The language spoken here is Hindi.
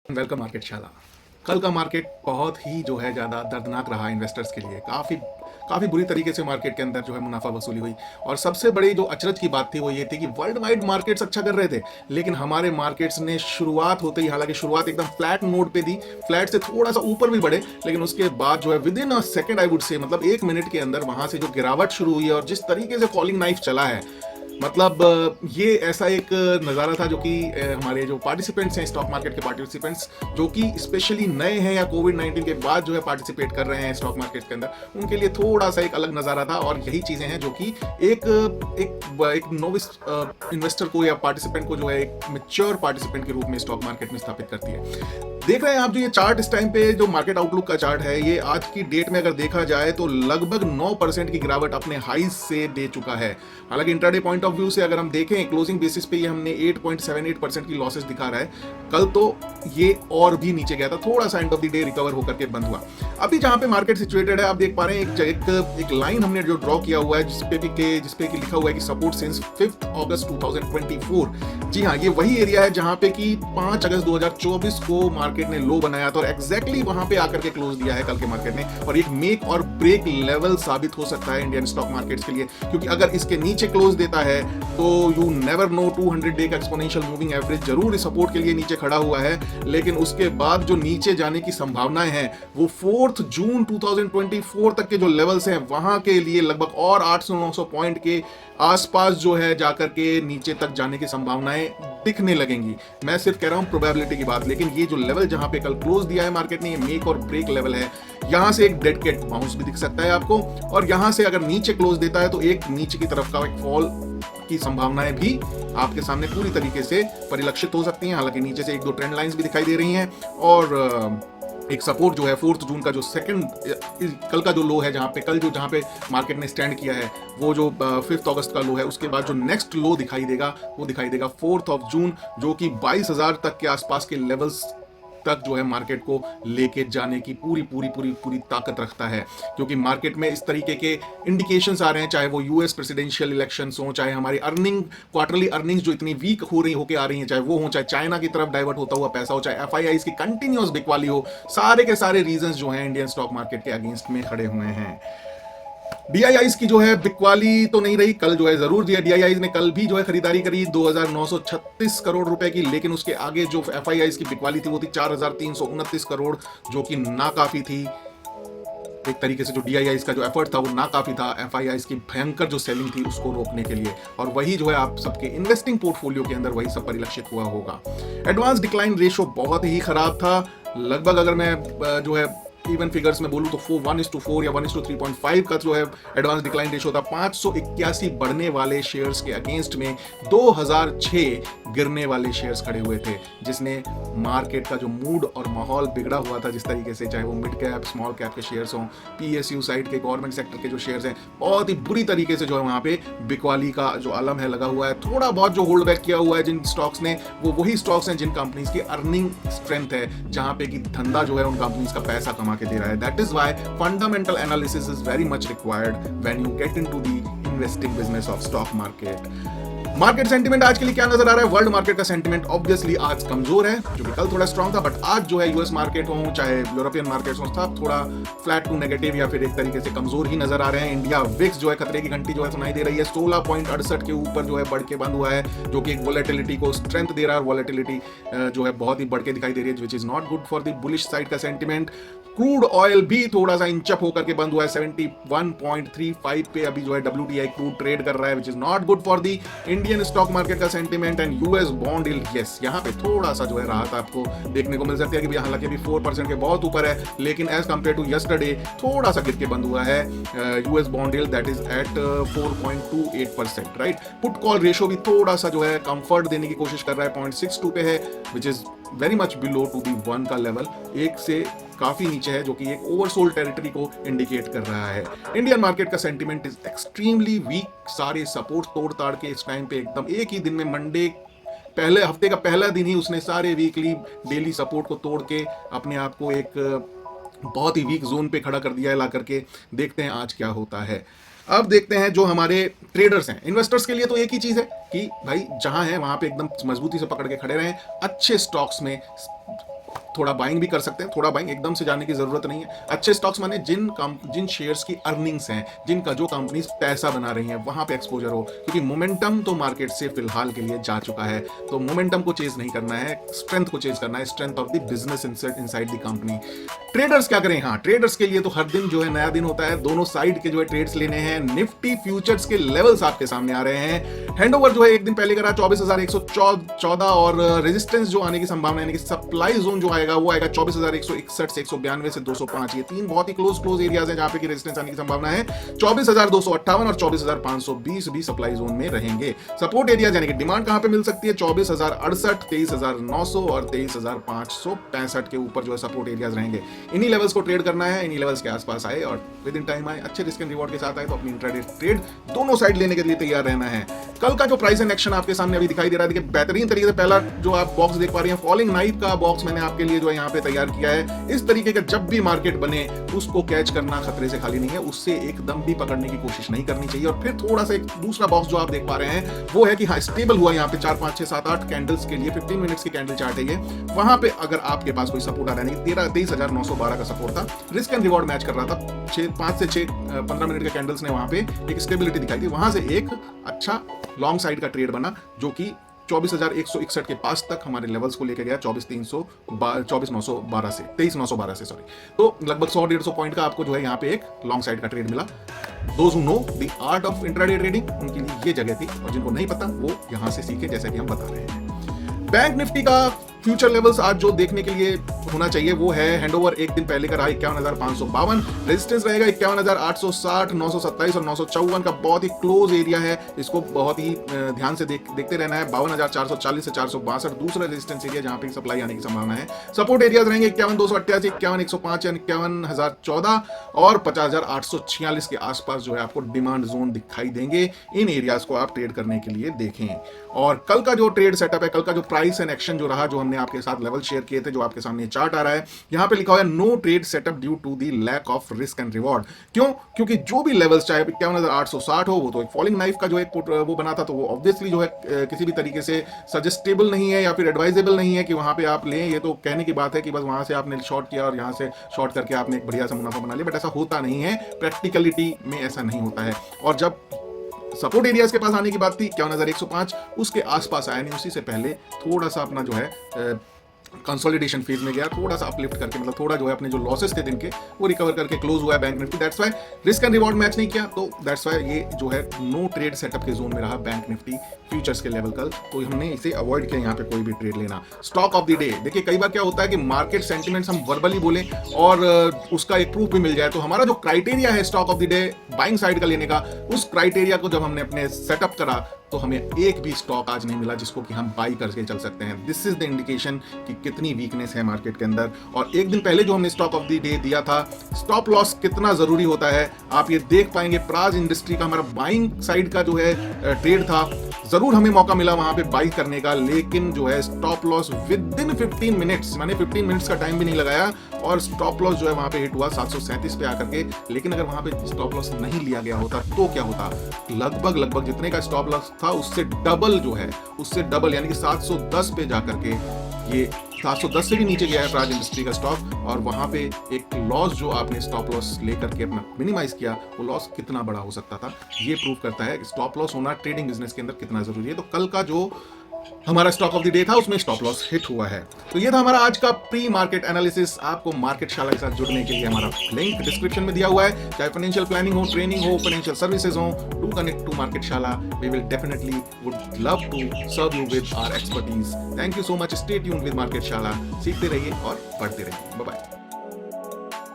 वेलकम मार्केट शाला। कल का मार्केट बहुत ही जो है ज़्यादा दर्दनाक रहा इन्वेस्टर्स के लिए। काफ़ी काफ़ी बुरी तरीके से मार्केट के अंदर जो है मुनाफा वसूली हुई। और सबसे बड़ी जो अचरज की बात थी वो ये थी कि वर्ल्ड वाइड मार्केट्स अच्छा कर रहे थे, लेकिन हमारे मार्केट्स ने शुरुआत होते ही, हालांकि शुरुआत एकदम फ्लैट नोट पे दी, फ्लैट से थोड़ा सा ऊपर भी बढ़े, लेकिन उसके बाद जो है with in a second I would say, मतलब 1 मिनट के अंदर वहां से जो गिरावट शुरू हुई है और जिस तरीके से फॉलिंग नाइफ चला है, मतलब ये ऐसा एक नज़ारा था जो कि हमारे जो पार्टिसिपेंट्स हैं, स्टॉक मार्केट के पार्टिसिपेंट्स जो कि स्पेशली नए हैं या कोविड-19 के बाद जो है पार्टिसिपेट कर रहे हैं स्टॉक मार्केट के अंदर, उनके लिए थोड़ा सा एक अलग नज़ारा था। और यही चीज़ें हैं जो कि एक एक नोविस इन्वेस्टर को या पार्टिसिपेंट को जो है एक मैच्योर पार्टिसिपेंट के रूप में स्टॉक मार्केट में स्थापित करती है। देख रहे हैं आप जो ये चार्ट इस टाइम पे जो मार्केट आउटलुक का चार्ट है, ये आज की डेट में अगर देखा जाए तो लगभग 9% की गिरावट अपने हाई से दे चुका है। हालांकि इंट्राडे पॉइंट ऑफ व्यू से अगर हम देखें, क्लोजिंग बेसिस पे ये हमने 8.78% की लॉसेस दिखा रहा है। कल तो ये और भी नीचे गया था, थोड़ा सा end of the day recover होकर के बंद हुआ। अभी जहां पे मार्केट सिचुएटेड है, आप देख पा रहे हैं एक लाइन हमने जो ड्रॉ किया हुआ है जिसपे कि लिखा हुआ है कि सपोर्ट सिंस 5 अगस्त 2024। जी हाँ, ये वही एरिया है जहां पे कि 5 अगस्त 2024 को मार्केट ने लो बनाया था और एग्जैक्टली वहां पे आकर के क्लोज दिया है कल के मार्केट ने। और एक मेक और ब्रेक लेवल साबित हो सकता है इंडियन स्टॉक मार्केट्स के लिए, क्योंकि अगर इसके नीचे क्लोज देता है तो यू नेवर नो, 200 डे का एक्सपोनेंशियल मूविंग एवरेज जरूर इस सपोर्ट के लिए नीचे खड़ा हुआ है, लेकिन उसके बाद जो नीचे जाने की संभावनाएं हैं वो 4 जून 2024 तक के जो लेवल्स हैं वहां के लिए लगभग और 800-900 पॉइंट के आसपास जो है जाकर के नीचे तक जाने की संभावनाएं दिखने लगेंगी। मैं सिर्फ कह रहा हूं प्रोबेबिलिटी की बात, लेकिन ये जो लेवल जहां पे कल क्लोज दिया है मार्केट ने, ये मेक और ब्रेक लेवल है। यहां से एक डेड कैट बाउंस भी दिख सकता है आपको, और यहां से अगर नीचे क्लोज देता है तो एक नीचे की तरफ का एक फॉल की संभावनाएं भी आपके सामने पूरी तरीके से परिलक्षित हो सकती हैं। हालांकि नीचे से 1-2 ट्रेंड लाइंस भी दिखाई दे रही हैं, और एक सपोर्ट जो है 4 जून का जो कल का जो लो है, जहां पे मार्केट ने स्टैंड किया है, वो जो 5 अगस्त का लो है, उसके बाद जो नेक्स्ट लो दिखाई देगा वो दिखाई देगा 4 जून, जो कि 22,000 तक के आसपास के लेवल्स तक जो है मार्केट को लेके जाने की पूरी ताकत रखता है। क्योंकि मार्केट में इस तरीके के इंडिकेशंस आ रहे हैं, चाहे वो यूएस प्रेसिडेंशियल इलेक्शंस हो, चाहे हमारी क्वार्टरली अर्निंग्स जो इतनी वीक होके आ रही हैं, चाहे वो हो, चाहे चाइना की तरफ डाइवर्ट होता हुआ पैसा हो, चाहे एफआईआईज की कंटिन्यूअस बिकवाली हो, सारे के सारे रीजंस जो हैं इंडियन स्टॉक मार्केट के अगेंस्ट में खड़े हुए हैं। डीआईआईज की जो है बिकवाली तो नहीं रही, कल जो है जरूर दिया, डीआईआईज ने कल भी जो है खरीदारी करी 2,936 करोड़ रुपए की, लेकिन उसके आगे जो एफआईआईज की बिकवाली थी वो थी 4,329 करोड़, जो कि नाकाफी थी। एक तरीके से जो डीआईआईज का जो एफर्ट था वो नाकाफी था एफआईआईज की भयंकर जो सेलिंग थी उसको रोकने के लिए, और वही जो है आप सबके इन्वेस्टिंग पोर्टफोलियो के अंदर वही सब परिलक्षित हुआ होगा। एडवांस डिक्लाइन रेशो बहुत ही खराब था, लगभग अगर मैं जो है इवन फिगर्स में बोलूं तो 1:4 या 1:3.5 का जो है एडवांस डिक्लाइन रेशो था। 581 बढ़ने वाले शेयर्स के अगेंस्ट में 2006 गिरने वाले शेयर्स खड़े हुए थे, जिसने मार्केट का जो मूड और माहौल बिगड़ा हुआ था जिस तरीके से, चाहे वो मिड कैप स्मॉल कैप के शेयर्स हों, पीएसयू साइड के गवर्नमेंट सेक्टर के जो शेयर्स हैं, बहुत ही बुरी तरीके से जो है वहां पे बिकवाली का जो आलम है लगा हुआ है। थोड़ा बहुत जो होल्ड बैक किया हुआ है जिन स्टॉक्स ने, वो वही स्टॉक्स हैं जिन कंपनीज की अर्निंग स्ट्रेंथ है, जहां पे कि धंधा जो है उन कंपनीज का पैसा कमा के दे रहा है। That is why fundamental analysis is very much required when you get into the investing business of stock market. Market sentiment आज के लिए क्या नजर आ रहा है? वर्ल्ड मार्केट का सेंटीमेंट ऑब्वियसली आज कमजोर है, जो कि कल थोड़ा स्ट्रांग था, बट आज जो है यूएस मार्केट हो चाहे यूरोपियन मार्केट्स हो, सब थोड़ा फ्लैट टू नेगेटिव या फिर एक तरीके से कमजोर ही नजर आ रहे हैं। इंडिया विक्स जो है खतरे की घंटी जो है सुनाई दे रही है, 16.68 के ऊपर जो है बढ़ के बंद हुआ है, जो कि एक वोलेटिलिटी को स्ट्रेंथ दे रहा है। वोलेटिलिटी जो है बहुत ही बढ़ के दिखाई दे रही है, which is not good for the bullish side का सेंटीमेंट। क्रूड ऑयल भी थोड़ा सा इंचअप होकर के बंद हुआ है, 71.35 पे अभी जो है WTI क्रूड ट्रेड कर रहा है, which is not good for the Indian stock market का sentiment. And US bond yield, yes, यहाँ पे थोड़ा सा जो है राहत आपको देखने को मिल सकती है कि हालांकि अभी 4% के बहुत ऊपर है, लेकिन एज कंपेयर टू यस्टरडे थोड़ा सा गिर के बंद हुआ है US bond yield, that is at 4.28%, right. Put call ratio भी थोड़ा सा जो है कंफर्ट देने की कोशिश कर रहा है, 0.62 पे है, which is very much below to the 1 का लेवल, एक से काफी नीचे है, जो कि एक ओवरसोल्ड टेरिटरी को इंडिकेट कर रहा है। इंडियन मार्केट का सेंटीमेंट इज एक्सट्रीमली वीक, सारे सपोर्ट तोड़ ताड़ के इस टाइम पे एकदम एक ही दिन में, मंडे पहले हफ्ते का पहला दिन ही उसने सारे वीकली डेली सपोर्ट को तोड़ के अपने आप को एक बहुत ही वीक जोन पे खड़ा कर दिया है ला करके। देखते हैं आज क्या होता है। अब देखते हैं जो हमारे ट्रेडर्स हैं, इन्वेस्टर्स के लिए तो एक ही चीज है कि भाई जहां है वहां पे एकदम मजबूती से पकड़ के खड़े रहें, अच्छे स्टॉक्स में थोड़ा बाइंग भी कर सकते हैं, थोड़ा बाइंग, एकदम से जाने की जरूरत नहीं है। अच्छे स्टॉक्स माने जिन शेयर्स की अर्निंग्स हैं, जिनका जो कंपनीज पैसा बना रही हैं, वहां पे एक्सपोजर हो, क्योंकि मोमेंटम तो मार्केट से फिलहाल के लिए जा चुका है। तो मोमेंटम को चेज नहीं करना है, स्ट्रेंथ को चेज करना है, strength of the business inside the company. Traders क्या करें? हाँ, ट्रेडर्स के लिए तो हर दिन जो है नया दिन होता है, दोनों साइड के जो है ट्रेड्स लेने हैं। निफ्टी फ्यूचर्स के लेवल्स आपके सामने आ रहे हैं। हैंडओवर जो है एक दिन पहले करा 24,114 और रेजिस्टेंस जो आने की संभावना है, सप्लाई जोन जो आएगा वो आएगा 24,161 से 192 से 205। ये तीन बहुत ही क्लोज एरियाज हैं जहां पे की रेजिस्टेंस आने की संभावना है। 24,258 और 24,520 भी सप्लाई जोन में रहेंगे। सपोर्ट एरिया यानी कि डिमांड कहां पे मिल सकती है? 24,068, 23,900 और 23,565 के ऊपर जो है सपोर्ट एरियाज रहेंगे। इन्हीं लेवल्स को ट्रेड करना है, इन्हीं लेवल्स के आसपास आए और विद इन टाइम आए, अच्छे रिस्क एंड रिवॉर्ड के साथ आए तो अपनी इंट्राडे ट्रेड दोनों साइड लेने के लिए तैयार रहना है। कल का जो प्राइस एंड एक्शन आपके सामने अभी दिखाई दे रहा है, देखिए बेहतरीन तरीके से पहला जो आप बॉक्स देख पा रहे हैं, फॉलिंग नाइफ का बॉक्स मैंने आपके लिए जो है यहाँ पे तैयार किया है। इस तरीके का जब भी मार्केट बने उसको कैच करना खतरे से खाली नहीं है, उससे एकदम भी पकड़ने की कोशिश नहीं करनी चाहिए। और फिर थोड़ा सा एक दूसरा बॉक्स जो आप देख पा रहे हैं वो है कि हाँ, स्टेबल हुआ यहाँ पे 4, 5, 6, 7, 8 कैंडल्स के लिए 15 मिनट्स की कैंडल चार्ट है ये। वहां पे अगर आपके पास कोई सपोर्ट आ रहा है, 23,912 का सपोर्ट था, रिस्क एंड रिवॉर्ड मैच कर रहा था, 5 से 6 15 मिनट के कैंडल्स ने वहां पे एक स्टेबिलिटी दिखाई थी, वहां से एक अच्छा लॉन्ग साइड का ट्रेड बना जो कि 24,161 के पास तक हमारे लेवल्स को लेके गया, 23,912 से सॉरी। तो लगभग 100-150 पॉइंट का आपको जो है यहाँ पे एक लॉन्ग साइड का ट्रेड मिला। Those who know the art of intraday trading, उनके लिए ये जगह थी, और जिनको नहीं पता वो यहाँ से सीखे, जैसे कि हम बता रहे हैं। बैंक निफ्टी का फ्यूचर लेवल्स आज जो देखने के लिए होना चाहिए वो है, हैंडओवर एक दिन पहले का रहा 51,552, रेजिस्टेंस रहेगा 51,860, 927 और 954 का बहुत ही क्लोज एरिया है, इसको बहुत ही ध्यान से देखते रहना है। 52,440 से 462 दूसरा रेजिस्टेंस एरिया जहां पे सप्लाई आने की संभावना है। सपोर्ट एरियाज रहेंगे 51,288, 51,105 या 51,014 और 50,846 के आसपास जो है आपको डिमांड जोन दिखाई देंगे। इन एरियाज को आप ट्रेड करने के लिए देखें। और कल का जो ट्रेड सेटअप है, कल का जो प्राइस एंड एक्शन जो रहा, जो हमने आपके साथ लेवल शेयर किए थे, जो आपके सामने चार्ट आ रहा है, यहां पे लिखा हुआ है no trade setup due to the lack of risk and reward. क्यों? क्योंकि जो भी लेवल्स चाहे 51,860 हो, वो तो एक फॉलिंग नाइफ का जो एक वो बना था, तो वो ऑब्वियसली जो है किसी भी तरीके से सजेस्टेबल नहीं है या फिर एडवाइजेबल नहीं है कि वहां पे आप लें। ये तो कहने की बात है कि बस वहां से आपने शॉर्ट किया और यहां से शॉर्ट करके आपने एक बढ़िया सा मुनाफा बना लिया, बट ऐसा होता नहीं है, प्रैक्टिकलिटी में ऐसा नहीं होता है। और जब सपोर्ट एरियाज के पास आने की बात थी 51,105, उसके आसपास आया नहीं, उसी से पहले थोड़ा सा अपना जो है कंसोलिडेशन फेज में गया, थोड़ा सा अपलिफ्ट करके, मतलब थोड़ा जो है अपने जो लॉसेस थे दिन के वो रिकवर करके क्लोज हुआ है bank Nifty. That's why risk and reward match नहीं किया, तो दैट्स व्हाई ये जो है नो ट्रेड सेटअप के जोन में रहा बैंक निफ्टी फ्यूचर्स के लेवल कल, तो हमने इसे अवॉइड किया यहाँ पे कोई भी ट्रेड लेना। स्टॉक ऑफ द डे, देखिए कई बार क्या होता है कि मार्केट सेंटिमेंट्स हम वर्बली बोले और उसका एक प्रूफ भी मिल जाए, तो हमारा जो क्राइटेरिया है stock of the day buying side का लेने का, उस क्राइटेरिया को जब हमने अपने सेटअप करा तो हमें एक भी स्टॉक आज नहीं मिला जिसको कि हम बाई करके चल सकते हैं। दिस इज द इंडिकेशन कि कितनी वीकनेस है मार्केट के अंदर। और एक दिन पहले जो हमने स्टॉक ऑफ द डे दिया था, स्टॉप लॉस कितना जरूरी होता है आप ये देख पाएंगे। प्राज इंडस्ट्री का हमारा बाइंग साइड का जो है ट्रेड था, जरूर हमें मौका मिला वहां पे बाई करने का, लेकिन जो है stop loss with in 15 minutes, मैंने 15 मिनट्स का टाइम भी नहीं लगाया और स्टॉप लॉस जो है वहां पे हिट हुआ 737 पे आकर के। लेकिन अगर वहां पे स्टॉप लॉस नहीं लिया गया होता तो क्या होता, लगभग जितने का स्टॉप लॉस था उससे डबल जो है, उससे डबल यानी कि 710 पे जाकर के ये 710 से भी नीचे गया है प्राज इंडस्ट्री का स्टॉक, और वहां पे एक लॉस जो आपने स्टॉप लॉस लेकर के अपना मिनिमाइज किया, वो लॉस कितना बड़ा हो सकता था। ये प्रूव करता है स्टॉप लॉस होना ट्रेडिंग बिजनेस के अंदर कितना जरूरी है। तो कल का जो हमारा स्टॉक ऑफ द डे था उसमें स्टॉप लॉस हिट हुआ है। तो ये था हमारा आज का प्री मार्केट एनालिसिस। आपको मार्केट शाला के साथ जुड़ने के लिए हमारा लिंक डिस्क्रिप्शन में दिया हुआ है, चाहे फाइनेंशियल प्लानिंग हो, ट्रेनिंग हो, फाइनेंशियल सर्विसेज हो, to connect to market Shala. We will definitely would love to serve you with our expertise. Thank you so much, stay tuned with market Shala. सीखते रहिए और पढ़ते रहिए। Bye bye.